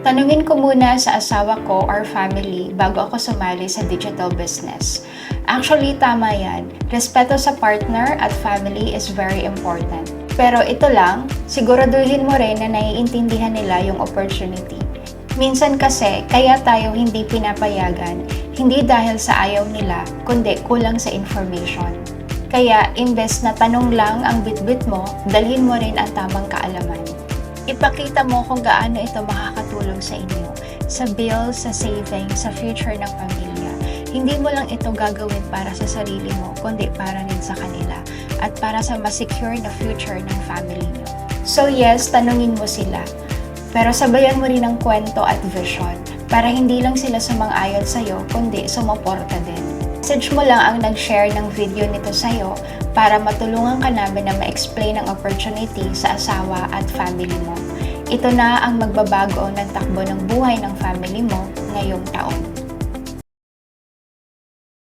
Tanungin ko muna sa asawa ko or family bago ako sumali sa digital business. Actually, tama yan. Respeto sa partner at family is very important. Pero ito lang, siguraduhin mo rin na naiintindihan nila yung opportunity. Minsan kasi, kaya tayo hindi pinapayagan, hindi dahil sa ayaw nila, kundi kulang sa information. Kaya, imbes na tanong lang ang bitbit mo, dalhin mo rin ang tamang kaalaman. Ipakita mo kung gaano ito makakatulong sa inyo, sa bills, sa savings, sa future ng pamilya. Hindi mo lang ito gagawin para sa sarili mo, kundi para rin sa kanila at para sa mas secure na future ng family nyo. So yes, tanungin mo sila. Pero sabayan mo rin ang kwento at vision para hindi lang sila sumang-ayon sa'yo, kundi sumuporta din. Message mo lang ang nag-share ng video nito sa'yo para matulungan ka namin na ma-explain ang opportunity sa asawa at family mo. Ito na ang magbabago ng takbo ng buhay ng family mo ngayong taon.